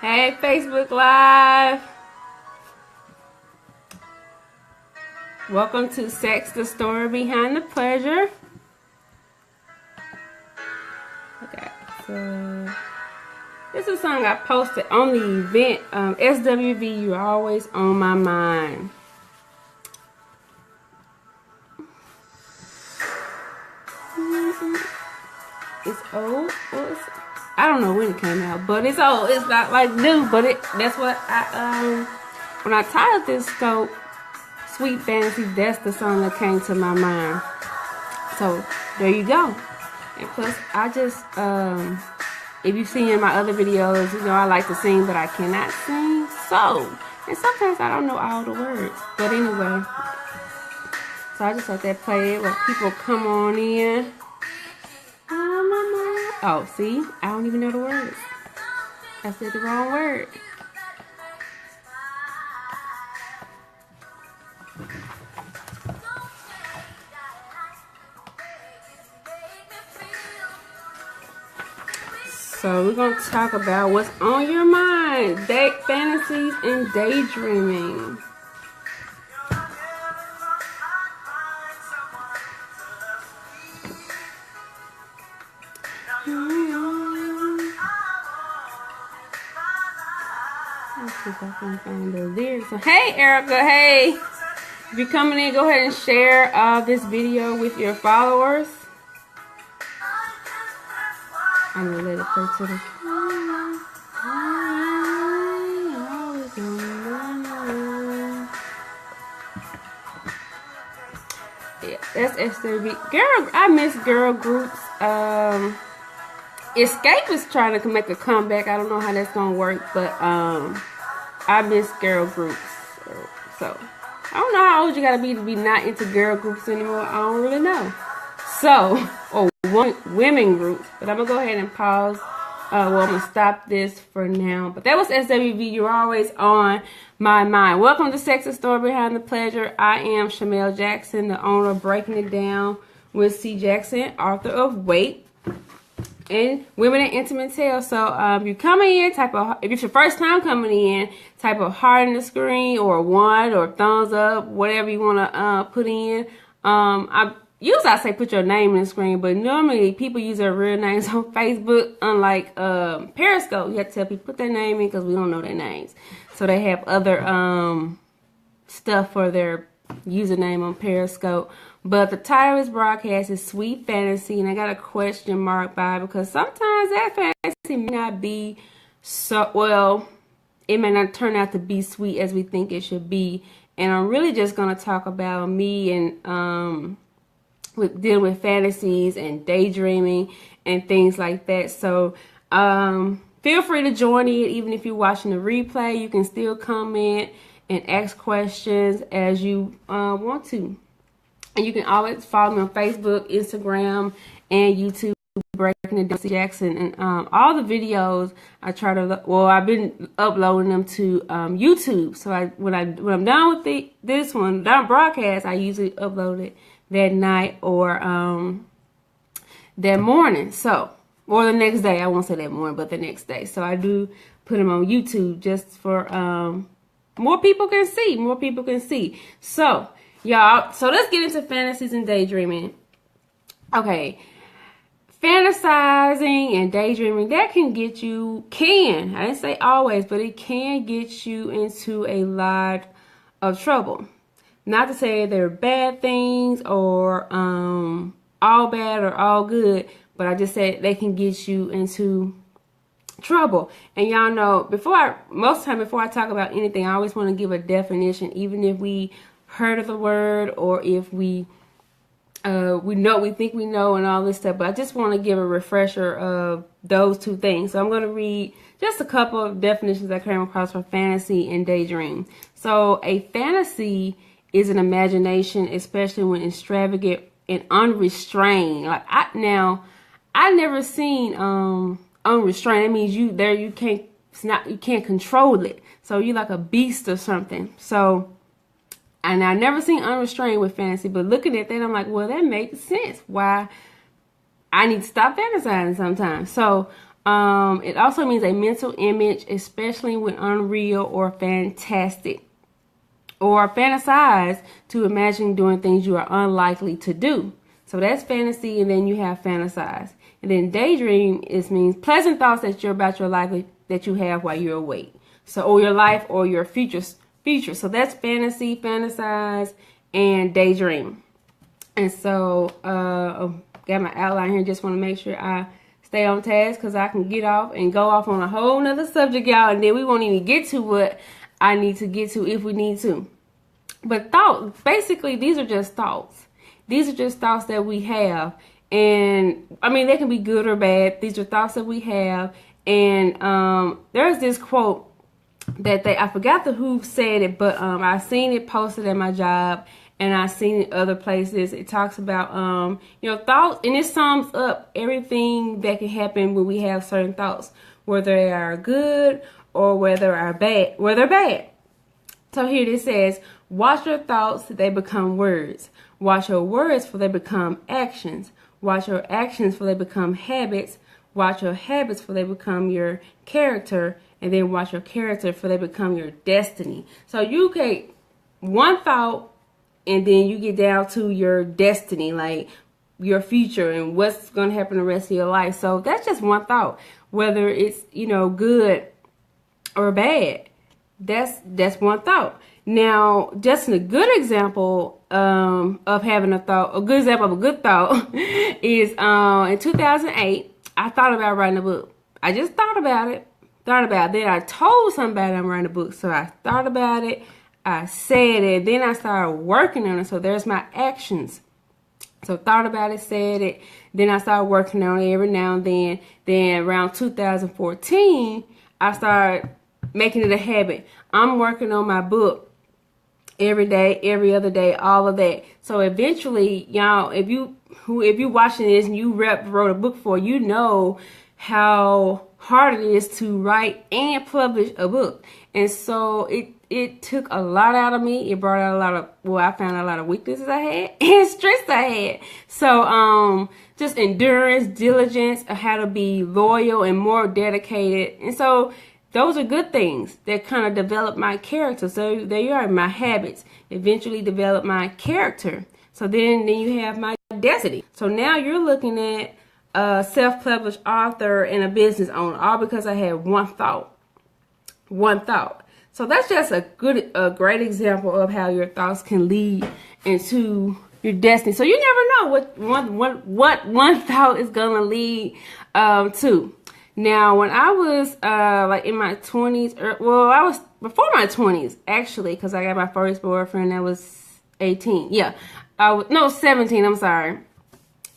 Hey, Facebook Live. Welcome to Sex, the Story Behind the Pleasure. Okay, so this is a song I posted on the event. SWV, You're Always on My Mind. It's old. I don't know when it came out, but it's old. It's not like new, but that's what I when I titled this scope, Sweet Fantasies, that's the song that came to my mind. So there you go. And plus, I just if you've seen in my other videos, you know I like to sing, but I cannot sing. And sometimes I don't know all the words. But anyway, so I just let that play where people come on in. Oh, see? I don't even know the words. I said the wrong word. So we're going to talk about what's on your mind. Fantasies and daydreaming. Let's see if I can find the lyrics. So, hey, Erica. Hey. If you're coming in, go ahead and share this video with your followers. I'm going to let it play to the... Yeah, that's SWV. Girl, I miss girl groups. Escape is trying to make a comeback. I don't know how that's going to work, but I miss girl groups. So, I don't know how old you got to be not into girl groups anymore. I don't really know. So, or women groups. But I'm going to go ahead and pause. I'm going to stop this for now. But that was SWV. You're always on my mind. Welcome to Sex, the Story Behind the Pleasure. I am Shamel Jackson, the owner of Breaking It Down with C. Jackson, author of Wait and Women in Intimate Tales. So you coming in, if it's your first time coming in, type of heart in the screen or one or thumbs up, whatever you want to put in. Usually I say put your name in the screen, but normally people use their real names on Facebook. Unlike Periscope, you have to tell people put their name in because we don't know their names. So they have other stuff for their username on Periscope. But the title of this broadcast is Sweet Fantasy, and I got a question mark by it because sometimes that fantasy may not be so, well, it may not turn out to be sweet as we think it should be. And I'm really just going to talk about me and with dealing with fantasies and daydreaming and things like that. So feel free to join in. Even if you're watching the replay, you can still comment and ask questions as you want to. And you can always follow me on Facebook, Instagram, and YouTube, Breaking It Down with Jackson. And all the videos I try to, I've been uploading them to YouTube. So when I'm done with this one, done broadcast, I usually upload it that night or that morning. So, or the next day. I won't say that morning, but the next day. So I do put them on YouTube just for more people can see. More people can see. So, y'all, so let's get into fantasies and daydreaming. Okay. Fantasizing and daydreaming, that can get you, I didn't say always, but it can get you into a lot of trouble. Not to say they're bad things or all bad or all good, but I just said they can get you into trouble. And y'all know, most of the time before I talk about anything, I always want to give a definition, even if we heard of the word or if we think we know and all this stuff. But I just want to give a refresher of those two things. So I'm going to read just a couple of definitions I came across for fantasy and daydream. So a fantasy is an imagination, especially when extravagant and unrestrained. Like I never seen unrestrained. That means you can't control it. So you're like a beast or something. So, and I never seen unrestrained with fantasy, but looking at that, I'm like, well, that makes sense. Why I need to stop fantasizing sometimes. So, It also means a mental image, especially when unreal or fantastic, or fantasize to imagine doing things you are unlikely to do. So that's fantasy, and then you have fantasize. And then daydream means pleasant thoughts that you're about your life that you have while you're awake. So, or your life or your future. So that's fantasy, fantasize, and daydream. And so, got my outline here. Just want to make sure I stay on task because I can get off and go off on a whole nother subject, y'all. And then we won't even get to what I need to get to if we need to. But thoughts, basically, these are just thoughts. These are just thoughts that we have. And, I mean, they can be good or bad. These are thoughts that we have. And there's this quote that I forgot who said it, but I seen it posted at my job. And I've seen it other places. It talks about, thoughts. And it sums up everything that can happen when we have certain thoughts. Whether they are good or whether they're bad. So here it says, watch your thoughts, they become words. Watch your words, for they become actions. Watch your actions, for they become habits. Watch your habits, for they become your character. And then watch your character, for they become your destiny. So you take one thought, and then you get down to your destiny, like your future and what's going to happen the rest of your life. So that's just one thought, whether it's, good or bad. That's one thought. Now, just a good example of having a good example of a good thought is in 2008, I thought about writing a book. I just thought about it. Then I told somebody I'm writing a book. So I thought about it. I said it. Then I started working on it. So there's my actions. So thought about it, said it. Then I started working on it every now and then. Then around 2014, I started making it a habit. I'm working on my book every day, every other day, all of that. So eventually, y'all, if you watching this and you wrote a book for, you know how hard it is to write and publish a book. And so it took a lot out of me. It brought out I found a lot of weaknesses I had and strengths I had. So just endurance, diligence, how to be loyal and more dedicated. And so those are good things that kind of develop my character. So there you are, my habits eventually develop my character. So then you have my destiny. So now you're looking at a self-published author and a business owner, all because I had one thought. So that's just a great example of how your thoughts can lead into your destiny. So you never know what one thought is gonna lead to. Now, when I was like in my 20s, I was before my 20s actually, because I got my first boyfriend that was 18. Yeah, 17. I'm sorry.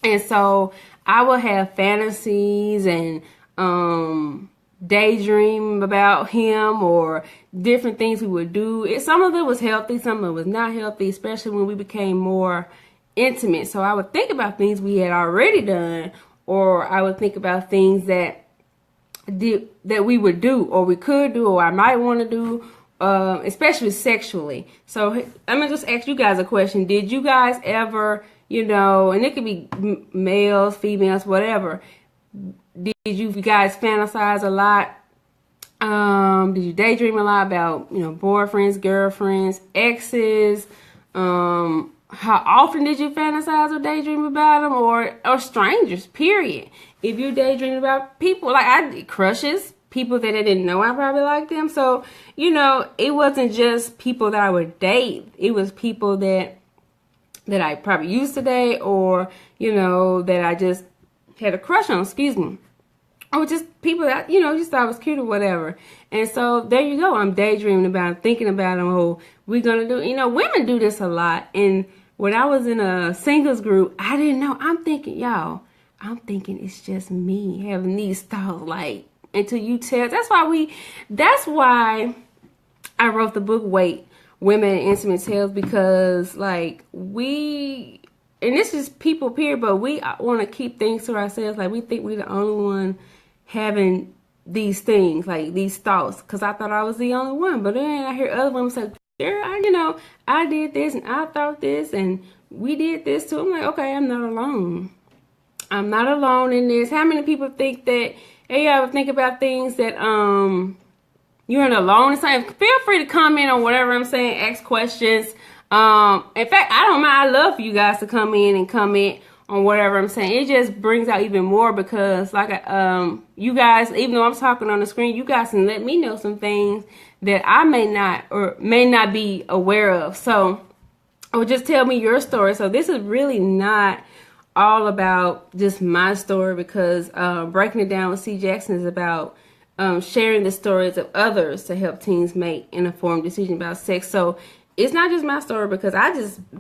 And so I would have fantasies and daydream about him or different things we would do. Some of it was healthy, some of it was not healthy, especially when we became more intimate. So I would think about things we had already done, or I would think about things that we would do or we could do or I might want to do, especially sexually. So let me just ask you guys a question. Did you guys ever, and it could be males, females, whatever, did you guys fantasize a lot? Did you daydream a lot about, boyfriends, girlfriends, exes? How often did you fantasize or daydream about them, or strangers, period? If you daydream about people, like I did, crushes, people that I didn't know I probably liked them. So, it wasn't just people that I would date. It was people that I probably used to date, or, that I just had a crush on, or just people that, just thought was cute or whatever. And so there you go. I'm daydreaming about, thinking about them. Oh, we're going to do, women do this a lot. And when I was in a singles group, I didn't know. I'm thinking it's just me having these thoughts, like, until you tell. That's why I wrote the book, Women in Intimate Tales, because, like, and this is people, period, but we want to keep things to ourselves. Like, we think we're the only one having these things, like these thoughts, because I thought I was the only one. But then I hear other women say, girl, I did this and I thought this and we did this too. I'm like, okay, I'm not alone. I'm not alone in this. How many people think that and you ever think about things that you're in alone and something, feel free to comment on whatever I'm saying, ask questions. In fact, I don't mind. I love for you guys to come in and comment on whatever I'm saying. It just brings out even more because, like, you guys, even though I'm talking on the screen, you guys can let me know some things that I may not or may not be aware of. So, or just tell me your story. So this is really not all about just my story, because Breaking It Down with C. Jackson is about sharing the stories of others to help teens make an informed decision about sex. So it's not just my story, because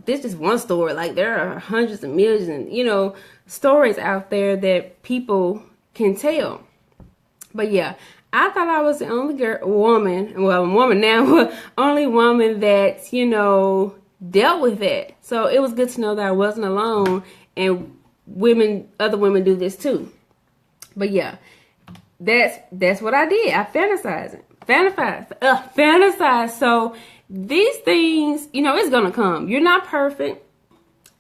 this is one story. Like, there are hundreds of millions, you know, stories out there that people can tell. But yeah, I thought I was the only woman, well, I'm a woman now, but only woman that, you know, dealt with that. So it was good to know that I wasn't alone, and other women do this too. But yeah, that's what I did. I fantasize. So these things, you know, it's gonna come. You're not perfect.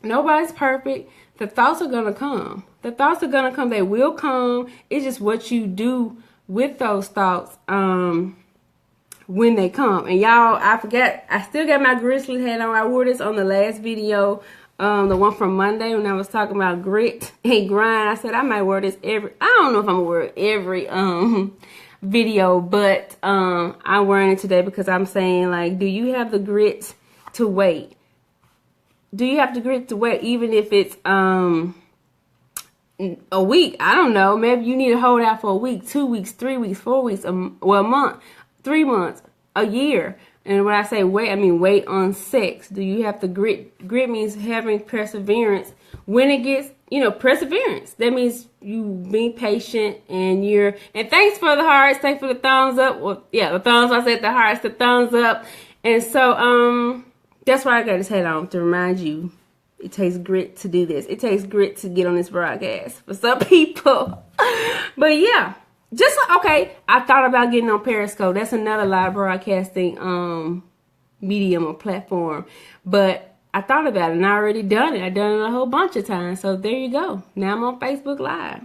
Nobody's perfect. The thoughts are gonna come. They will come. It's just what you do with those thoughts when they come. And y'all, I forgot, I still got my grizzly hat on. I wore this on the last video, the one from Monday, when I was talking about grit and grind. I said I might wear this I don't know if I'm gonna wear it every video, but I'm wearing it today because I'm saying, like, do you have the grit to wait? Do you have the grit to wait, even if it's a week? I don't know. Maybe you need to hold out for a week, 2 weeks, 3 weeks, 4 weeks, a month, 3 months, a year. And when I say wait, I mean wait on sex. Do you have the grit? Grit means having perseverance when it gets, you know, perseverance. That means you being patient, and thanks for the hearts, thanks for the thumbs up. Well, yeah, the thumbs, I said the hearts, the thumbs up. And so, that's why I got this hat on, to remind you, it takes grit to do this. It takes grit to get on this broadcast for some people. But yeah, just like, okay, I thought about getting on Periscope. That's another live broadcasting medium or platform. But I thought about it, and I already done it. I've done it a whole bunch of times. So there you go. Now I'm on Facebook Live.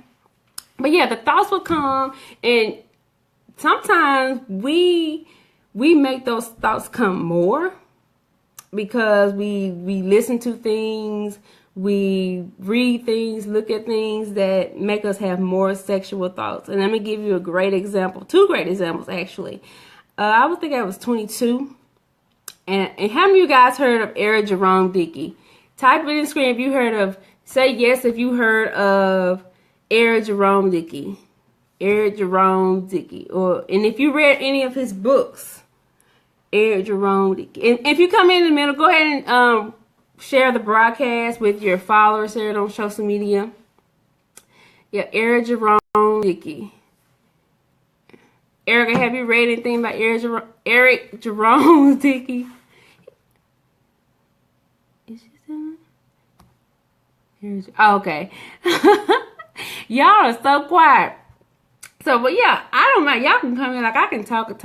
But yeah, the thoughts will come, and sometimes we make those thoughts come more because we listen to things, we read things, look at things that make us have more sexual thoughts. And let me give you a great example, 2 great examples actually. I would think I was 22. And how many of you guys heard of Eric Jerome Dickey? Type it in the screen if you heard of, say yes if you heard of Eric Jerome Dickey. Eric Jerome Dickey. And if you read any of his books, Eric Jerome Dickey. And if you come in the middle, go ahead and share the broadcast with your followers here on social media. Yeah, Eric Jerome Dickey. Erica, have you read anything about Eric Jerome Dickey? Is she still? Oh, okay. Y'all are so quiet. So, but yeah, I don't mind. Y'all can come in. Like, I can talk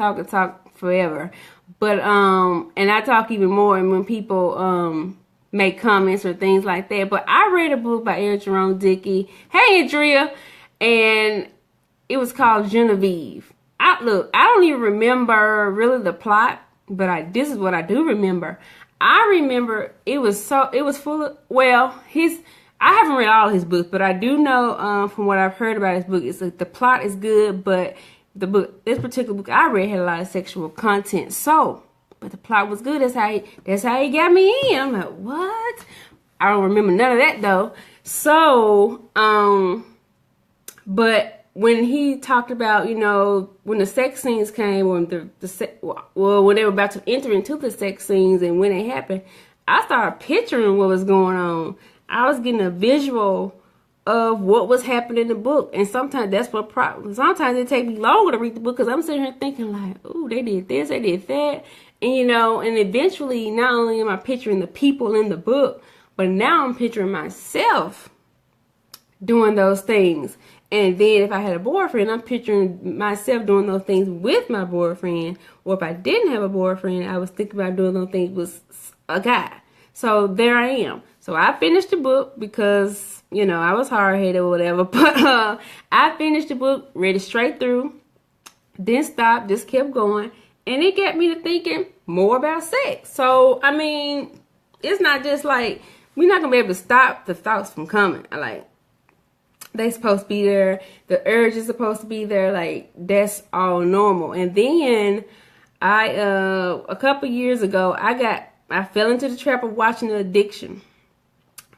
forever. But, and I talk even more when people, make comments or things like that. But I read a book by Eric Jerome Dickey. Hey, Andrea. And it was called Genevieve. I don't even remember really the plot, but this is what I do remember. I remember it was full of, well, I haven't read all his books, but I do know, from what I've heard about his book, it's like the plot is good, but this particular book I read had a lot of sexual content. So, but the plot was good. That's how he got me in. I'm like, what? I don't remember none of that though. So, but when he talked about, you know, when the sex scenes came, when when they were about to enter into the sex scenes and when it happened, I started picturing what was going on. I was getting a visual of what was happening in the book. And sometimes that's what sometimes it takes me longer to read the book because I'm sitting here thinking like, oh, they did this, they did that. And, you know, and eventually not only am I picturing the people in the book, but now I'm picturing myself doing those things. And then if I had a boyfriend, I'm picturing myself doing those things with my boyfriend. Or if I didn't have a boyfriend, I was thinking about doing those things with a guy. So there I am. So I finished the book because you know, I was hard-headed or whatever. But I finished the book, read it straight through, didn't stop, just kept going. And it got me to thinking more about sex. So, I mean, it's not just like, we're not going to be able to stop the thoughts from coming. Like, they supposed to be there. The urge is supposed to be there. Like, that's all normal. And then a couple years ago, I fell into the trap of watching The Addiction.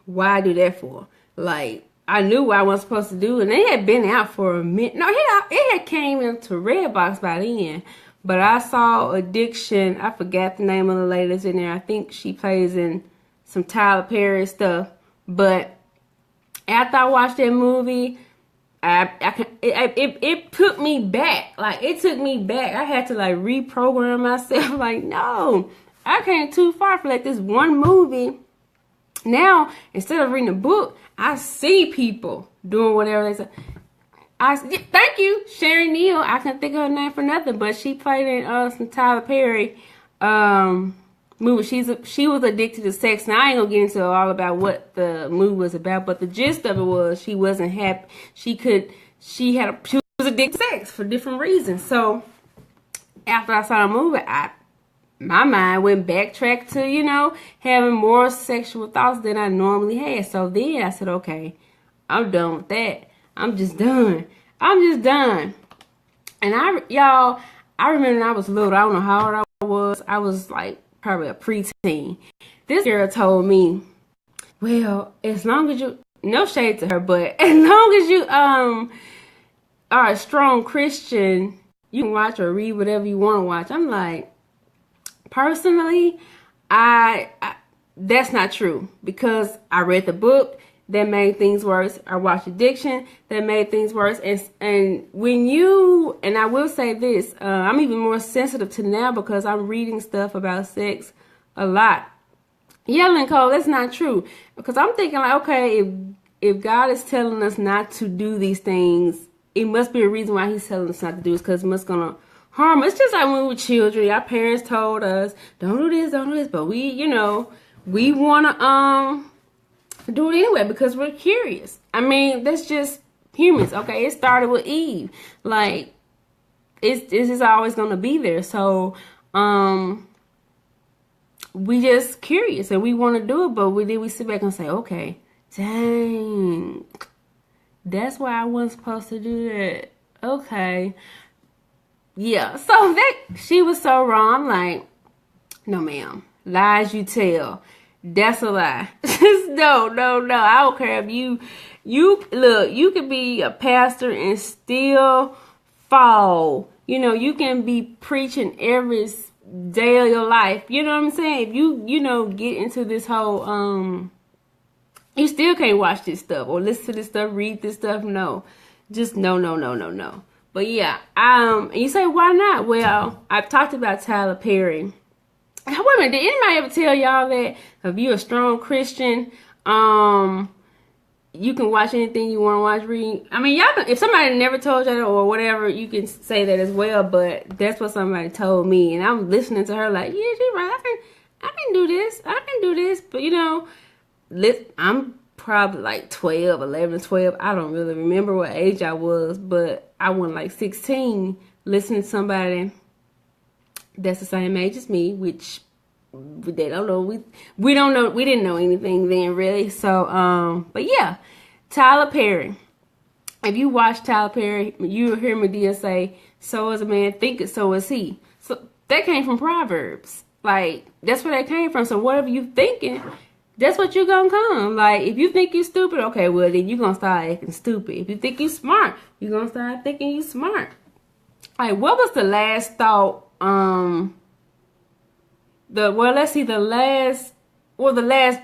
Why I do that for? Like, I knew what I was supposed to do, and they had been out for a minute. No, it had came into Redbox by then. But I saw Addiction. I forgot the name of the lady that's in there. I think she plays in some Tyler Perry stuff. But after I watched that movie, it took me back. Like, it took me back. I had to, like, reprogram myself. Like, no, I came too far for, like, this one movie. Now, instead of reading a book, I see people doing whatever they say. Thank you, Sherry Neal. I can't think of her name for nothing, but she played in some Tyler Perry movie. She was addicted to sex. Now, I ain't gonna get into all about what the movie was about, but the gist of it was she wasn't happy. She was addicted to sex for different reasons. So after I saw the movie, my mind went backtracked to, you know, having more sexual thoughts than I normally had. So then I said, okay, I'm done with that. I'm just done. And I remember when I was little, I don't know how old I was. I was like probably a preteen. This girl told me, well, as long as you, no shade to her, but as long as you are a strong Christian, you can watch or read whatever you want to watch. I'm like, personally, that's not true, because I read the book that made things worse. I watched Addiction that made things worse. And when you, and I will say this, I'm even more sensitive to now because I'm reading stuff about sex a lot. Yelling, Cole, that's not true. Because I'm thinking like, okay, if God is telling us not to do these things, it must be a reason why he's telling us not to do it, because it must gonna harm us. It's just like when we were children, our parents told us, don't do this, but we, you know, we wanna do it anyway because we're curious. I mean, that's just humans, okay? It started with Eve. Like, it's just always gonna be there. So, we just curious and we want to do it, but then we sit back and say, okay, dang, that's why I wasn't supposed to do that. Okay. Yeah, so she was so wrong. I'm like, no, ma'am. Lies you tell. That's a lie. No. I don't care if you look, you could be a pastor and still fall. You know, you can be preaching every day of your life. You know what I'm saying? If you know, get into this whole, you still can't watch this stuff or listen to this stuff, read this stuff. No. Just no. But yeah, and you say, why not? Well, I've talked about Tyler Perry. Wait a minute, did anybody ever tell y'all that if you're a strong Christian, you can watch anything you want to watch, read? I mean, y'all, if somebody never told you that or whatever, you can say that as well, but that's what somebody told me, and I'm listening to her like, yeah, she's right, I can do this, but you know, I'm probably like 11, 12, I don't really remember what age I was, but I was like 16, listening to somebody that's the same age as me, which they don't know. We don't know. We didn't know anything then, really. So, but yeah, Tyler Perry. If you watch Tyler Perry, you hear Medea say, "So as a man thinketh, so is he." So that came from Proverbs. Like, that's where that came from. So whatever you thinking, that's what you're gonna come. Like, if you think you're stupid, okay, well then you're gonna start acting stupid. If you think you're smart, you're gonna start thinking you're smart. Like, what was the last thought? The last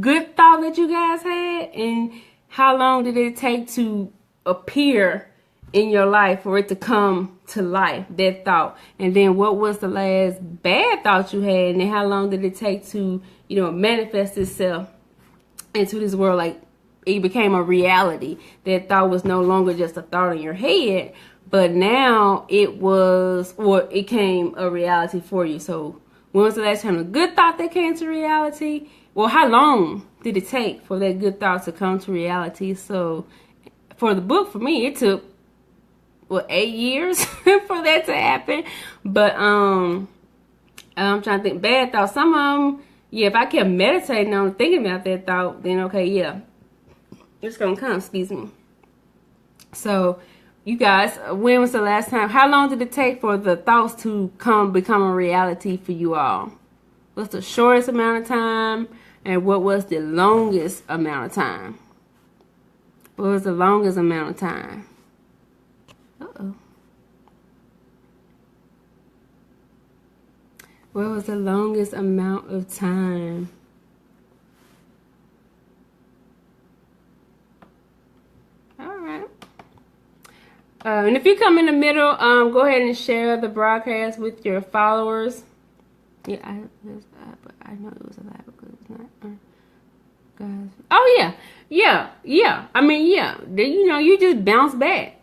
good thought that you guys had, and how long did it take to appear in your life for it to come to life, that thought? And then what was the last bad thought you had, and then how long did it take to, you know, manifest itself into this world? Like, it became a reality. That thought was no longer just a thought in your head, but now it came a reality for you. So when was the last time a good thought that came to reality? well, how long did it take for that good thought to come to reality? So for the book, for me, it took, 8 years for that to happen. But I'm trying to think, bad thoughts, some of them, yeah, if I kept meditating on thinking about that thought, then okay, yeah, it's gonna come, excuse me. So you guys, when was the last time, how long did it take for the thoughts to become a reality for you all? What's the shortest amount of time, and what was the longest amount of time? What was the longest amount of time? Uh-oh. What was the longest amount of time? All right. And if you come in the middle, go ahead and share the broadcast with your followers. Yeah, I know it was a lie because it's not. Guys. Oh yeah. I mean, yeah. You just bounce back.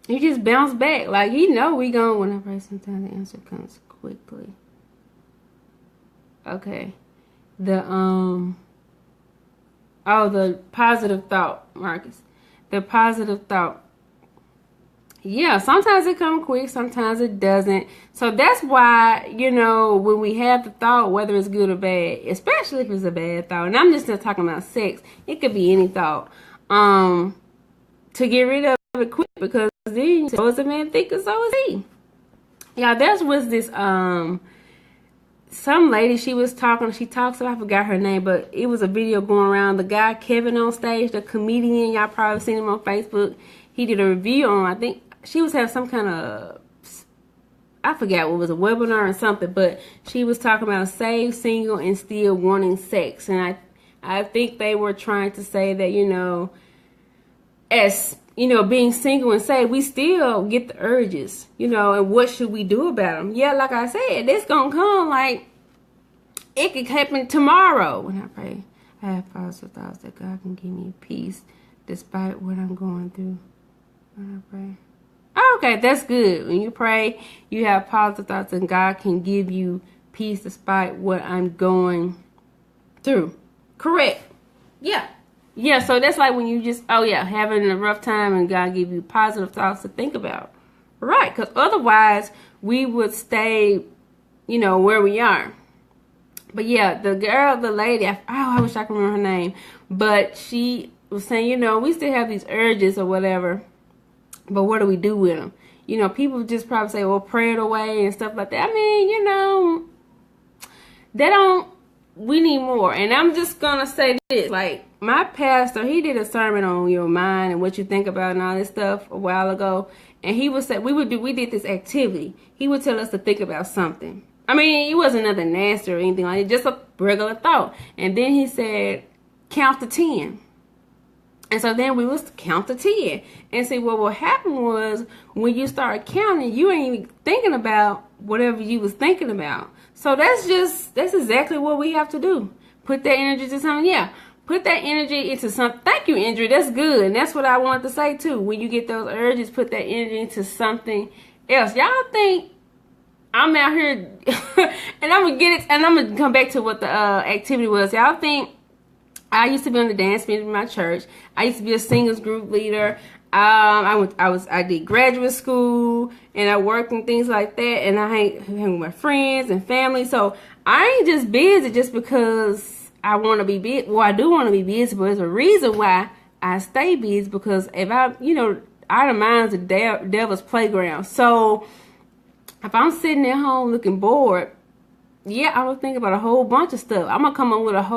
You just bounce back. Like, we going, when I pray, sometimes the answer comes quickly. Okay. The positive thought, Marcus. The positive thought. Yeah, sometimes it comes quick, sometimes it doesn't. So that's why, when we have the thought, whether it's good or bad, especially if it's a bad thought, and I'm just not talking about sex, it could be any thought, to get rid of it quick, because then, so is a man thinking, so is he. Yeah, there was this, some lady, she talks about, I forgot her name, but it was a video going around, the guy, Kevin, on stage, the comedian, y'all probably seen him on Facebook. He did a review on, I think, she was having some kind of, I forgot what it was, a webinar or something, but she was talking about saved, single, and still wanting sex. And I think they were trying to say that, as, being single and saved, we still get the urges, and what should we do about them? Yeah, like I said, it's going to come, like, it could happen tomorrow. When I pray, I have positive thoughts that God can give me peace despite what I'm going through. When I pray. Okay, that's good. When you pray, you have positive thoughts, and God can give you peace despite what I'm going through. Correct. Yeah. Yeah, so that's like when you just, having a rough time, and God give you positive thoughts to think about. Right, because otherwise we would stay, where we are. But yeah, the lady, I wish I could remember her name, but she was saying, we still have these urges or whatever. But what do we do with them? People just probably say, well, pray it away and stuff like that. I mean, we need more. And I'm just going to say this. Like, my pastor, he did a sermon on your mind and what you think about and all this stuff a while ago. And he would say, we did this activity. He would tell us to think about something. I mean, it wasn't nothing nasty or anything like it, just a regular thought. And then he said, count to 10. And so then we was count to 10 and see, well, what happened was when you start counting, you ain't even thinking about whatever you was thinking about. So that's exactly what we have to do. Put that energy to something. Yeah. Put that energy into something. Thank you, Andrew. That's good. And that's what I wanted to say too. When you get those urges, put that energy into something else. Y'all think I'm out here and I'm going to get it. And I'm going to come back to what the activity was. Y'all think I used to be on the dance team in my church. I used to be a singers group leader. I did graduate school, and I worked and things like that. And I hang with my friends and family. So I ain't just busy just because I want to be busy. Well, I do want to be busy, but there's a reason why I stay busy, because if our mind's the devil's playground. So if I'm sitting at home looking bored, yeah, I was thinking about a whole bunch of stuff. I'm going to come up with I'm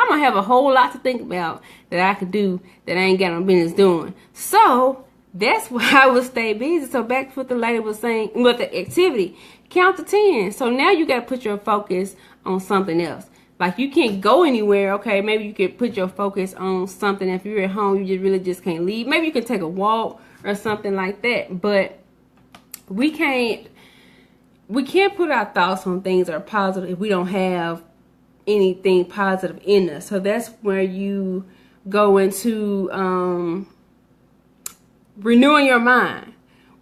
going to have a whole lot to think about that I could do that I ain't got no business doing. So that's why I would stay busy. So back to what the lady was saying with the activity, count to 10. So now you got to put your focus on something else. Like, you can't go anywhere. Okay, maybe you could put your focus on something. If you're at home, you just can't leave. Maybe you can take a walk or something like that. But we can't put our thoughts on things that are positive if we don't have anything positive in us. So that's where you go into renewing your mind.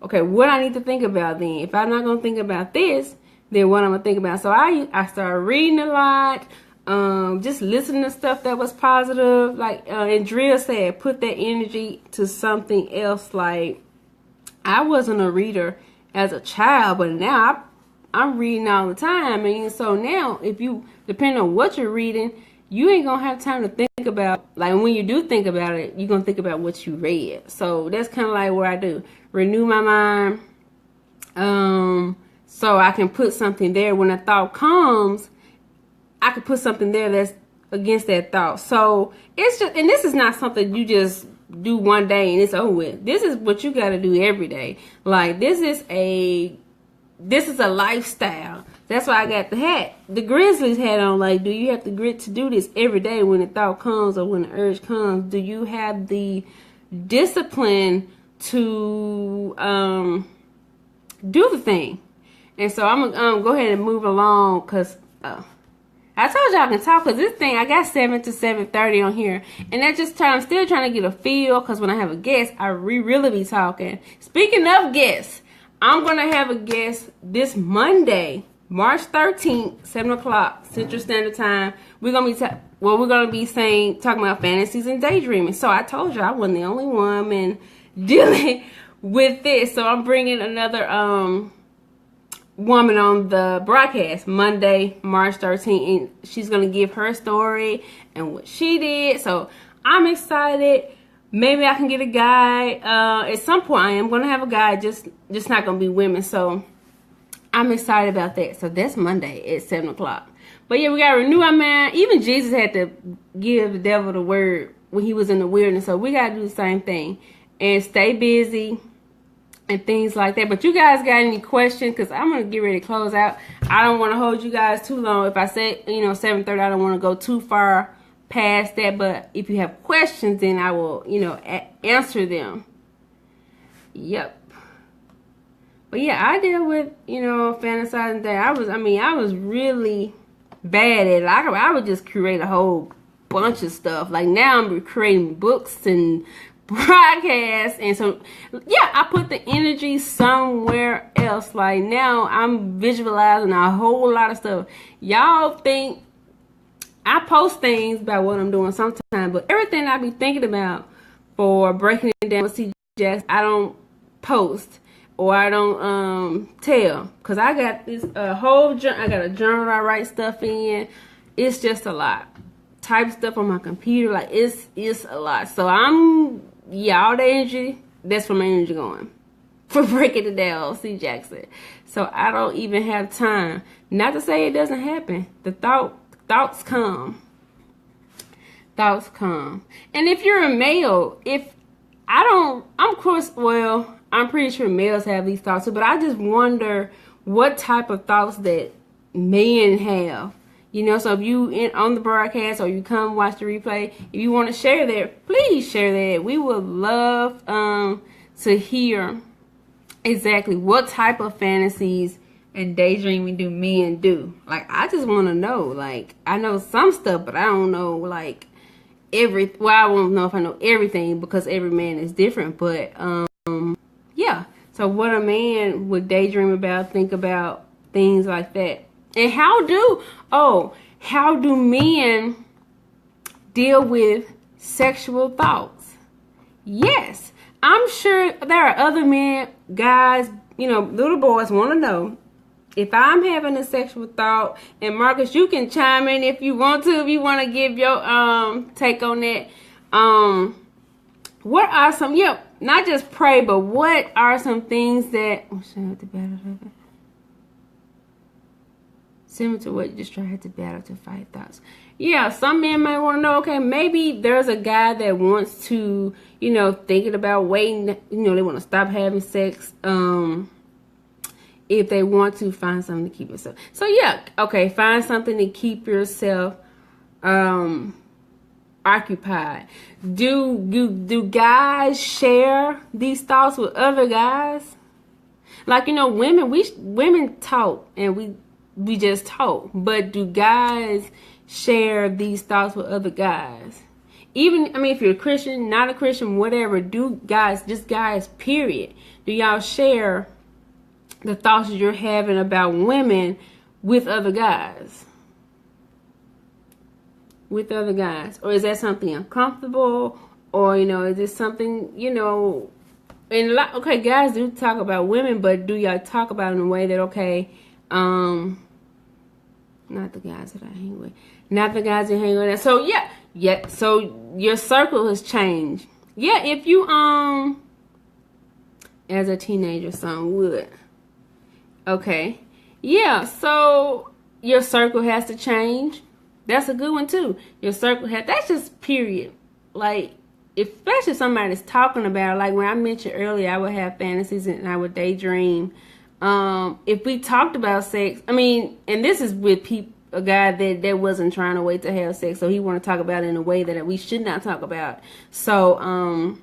Okay, what I need to think about then. If I'm not going to think about this, then what I'm going to think about. So I started reading a lot. Just listen to stuff that was positive. Like Andrea said, put that energy to something else. Like, I wasn't a reader as a child, but now I'm reading all the time. And so now, if you, depending on what you're reading, you ain't gonna have time to think about, like, when you do think about it, you're gonna think about what you read. So that's kind of like what I do. Renew my mind. So I can put something there when a thought comes, I can put something there that's against that thought. So it's just, and this is not something you just do one day and it's over with. This is what you got to do every day. Like, this is a lifestyle. That's why I got the hat, the Grizzlies hat on. Like, do you have the grit to do this every day when the thought comes or when the urge comes? Do you have the discipline to do the thing? And so I'm gonna go ahead and move along, because I told y'all I can talk, because this thing, I got 7 to 7:30 on here. And that's just I'm still trying to get a feel, because when I have a guest, I really be talking. Speaking of guests, I'm going to have a guest this Monday, March 13th, 7 o'clock Central Standard Time. We're going to be talking about fantasies and daydreaming. So I told you I wasn't the only woman dealing with this. So I'm bringing another woman on the broadcast Monday, March 13th, and she's going to give her story and what she did. So I'm excited. Maybe I can get a guy. At some point I am going to have a guy, just not going to be women. So I'm excited about that. So that's Monday at 7 o'clock. But yeah, we got to renew our mind. Even Jesus had to give the devil the word when he was in the wilderness. So we got to do the same thing and stay busy and things like that. But you guys got any questions? Because I'm going to get ready to close out. I don't want to hold you guys too long. If I say, 7:30, I don't want to go too far past that. But if you have questions, then I will, answer them. Yep. But yeah, I deal with, fantasizing that. I was really bad at it. I would just create a whole bunch of stuff. Like, now I'm creating books and broadcast, and so yeah, I put the energy somewhere else. Like, now I'm visualizing a whole lot of stuff. Y'all think I post things about what I'm doing sometimes, but everything I be thinking about for breaking it down with C. Jackson, I don't post or I don't tell, because I got this whole I got a journal I write stuff in. It's just a lot. Type stuff on my computer, like it's a lot. So all the energy, that's where my energy going for breaking it down, C. Jackson. So I don't even have time. Not to say it doesn't happen. The thoughts come. Thoughts come. And if you're a male, I'm pretty sure males have these thoughts too, but I just wonder what type of thoughts that men have. So if you on the broadcast or you come watch the replay, if you want to share that, please share that. We would love to hear exactly what type of fantasies and daydreaming do men do. Like, I just want to know. Like, I know some stuff, but I don't know, like, I won't know if I know everything, because every man is different. But yeah. So what a man would daydream about, think about, things like that. And how do men deal with sexual thoughts? Yes, I'm sure there are other men, guys, little boys want to know if I'm having a sexual thought. And Marcus, you can chime in if you want to, if you want to give your take on that. What are some, not just pray, but what are some things that similar to what you just tried to battle to fight thoughts? Yeah, some men might want to know, okay, maybe there's a guy that wants to, thinking about waiting, they want to stop having sex. If they want to, find something to keep yourself. So yeah, okay, find something to keep yourself occupied. Do guys share these thoughts with other guys? Like, women talk and we just talk, but do guys share these thoughts with other guys? Even, if you're a Christian, not a Christian, whatever, do guys, just guys, period, do y'all share the thoughts that you're having about women with other guys? with other guys? Or is that something uncomfortable? Or, you know, is this something, you know, and okay, guys do talk about women, but do y'all talk about it in a way that, okay, not the guys that I hang with. Not the guys that hang with. So, yeah, so your circle has changed. Yeah, if you, as a teenager, son would. Okay. Yeah, so your circle has to change. That's a good one, too. Your circle that's just period. Like, especially if somebody's talking about, like when I mentioned earlier, I would have fantasies and I would daydream. If we talked about sex, I mean, and this is with a guy that wasn't trying to wait to have sex, so he want to talk about it in a way that we should not talk about. So,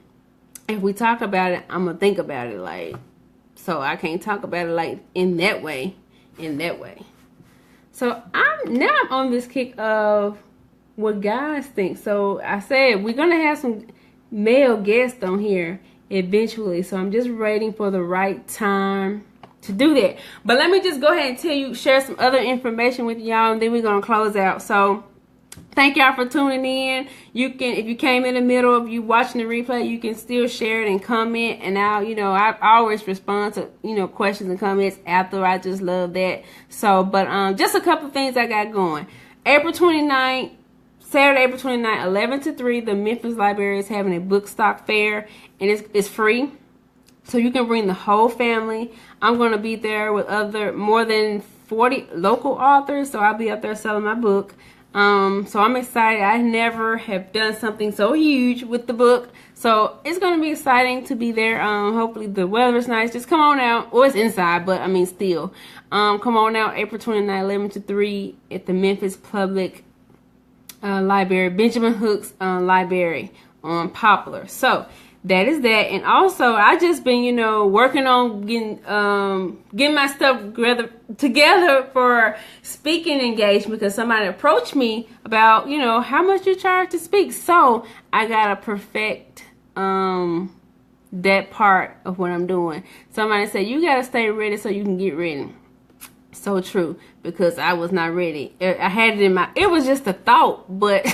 if we talk about it, I'm gonna think about it, like, so I can't talk about it like in that way. So I'm on this kick of what guys think. So I said we're gonna have some male guests on here eventually. So I'm just waiting for the right time to do that. But let me just go ahead and share some other information with y'all, and then we're gonna close out. So thank y'all for tuning in. You can, if you came in the middle of you watching the replay, you can still share it and comment. And I always respond to, questions and comments after. I just love that. So, but just a couple things I got going. Saturday, April 29th, 11 to 3, the Memphis Library is having a book stock fair, and it's free. So you can bring the whole family. I'm going to be there with more than 40 local authors, so I'll be up there selling my book. So I'm excited. I never have done something so huge with the book. So it's going to be exciting to be there. Hopefully the weather's nice. Just come on out. Well, it's inside, but I mean still. Come on out April 29th, 11 to 3 at the Memphis Public Library, Benjamin Hooks Library on Poplar. So that is that. And also, I just been, working on getting my stuff together for speaking engagement, because somebody approached me about, how much you charge to speak. So I gotta perfect that part of what I'm doing. Somebody said, you gotta stay ready so you can get ready. So true, because I was not ready. I had it in it was just a thought, but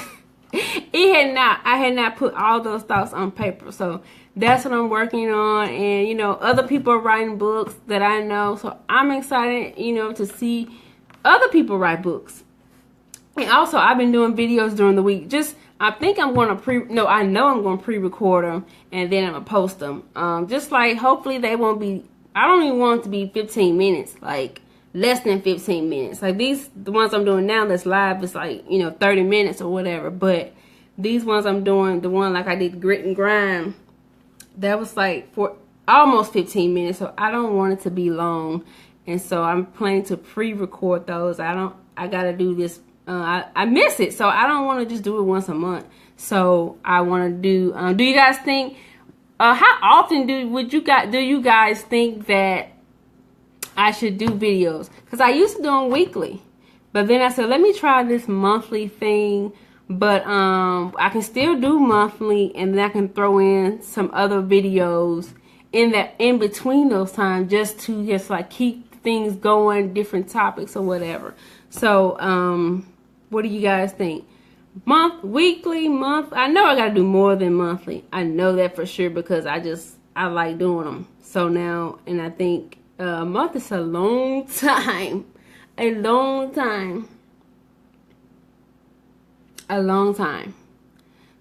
I had not put all those thoughts on paper. So that's what I'm working on. And, other people are writing books that I know. So I'm excited, to see other people write books. And also, I've been doing videos during the week. I think I'm going to I know I'm going to pre-record them, and then I'm going to post them. Just like, hopefully they won't be, I don't even want it to be 15 minutes, like less than 15 minutes. Like the ones I'm doing now that's live, it's like, 30 minutes or whatever. But these ones I'm doing, the one like I did Grit and Grind, that was like for almost 15 minutes. So I don't want it to be long. And so I'm planning to pre-record those. I got to do this. I miss it. So I don't want to just do it once a month. So I want to do you guys think, how often do you guys think that I should do videos? Because I used to do them weekly, but then I said, let me try this monthly thing. But I can still do monthly, and then I can throw in some other videos in between those times, just to like keep things going, different topics or whatever. So what do you guys think? Weekly, month? I know I gotta do more than monthly. I know that for sure, because I like doing them. So now, and I think a month is a long time. A long time.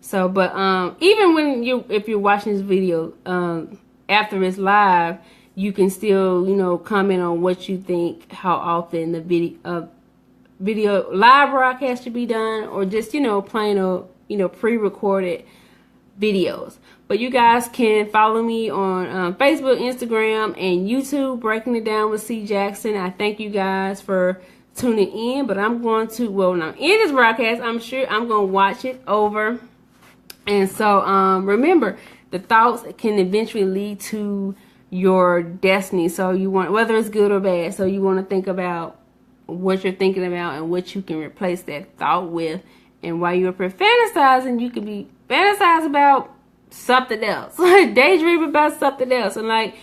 So, but even if you're watching this video after it's live, you can still comment on what you think, how often the video live broadcast should be done, or just plain or pre-recorded videos. But you guys can follow me on Facebook, Instagram, and YouTube, Breaking It Down with C. Jackson. I thank you guys for tuning in, but I'm going to, when I'm in this broadcast, I'm sure I'm going to watch it over. And so remember, the thoughts can eventually lead to your destiny. So you want, whether it's good or bad, so you want to think about what you're thinking about and what you can replace that thought with. And while you're fantasizing, you can be fantasize about something else. Daydream about something else. And like,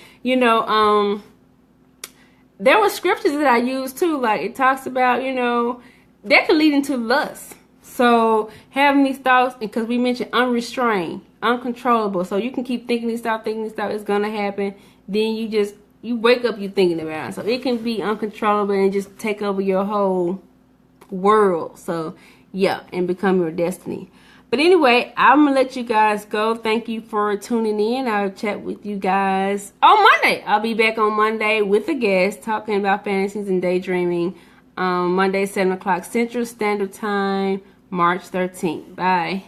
there were scriptures that I used too. Like it talks about, that could lead into lust. So having these thoughts, because we mentioned unrestrained, uncontrollable. So you can keep thinking these thoughts, it's gonna happen. Then you wake up, you thinking about it. So it can be uncontrollable and just take over your whole world. So yeah, and become your destiny. But anyway, I'm gonna let you guys go. Thank you for tuning in. I'll chat with you guys on Monday. I'll be back on Monday with a guest talking about fantasies and daydreaming. Monday, 7 o'clock Central Standard Time, March 13th. Bye.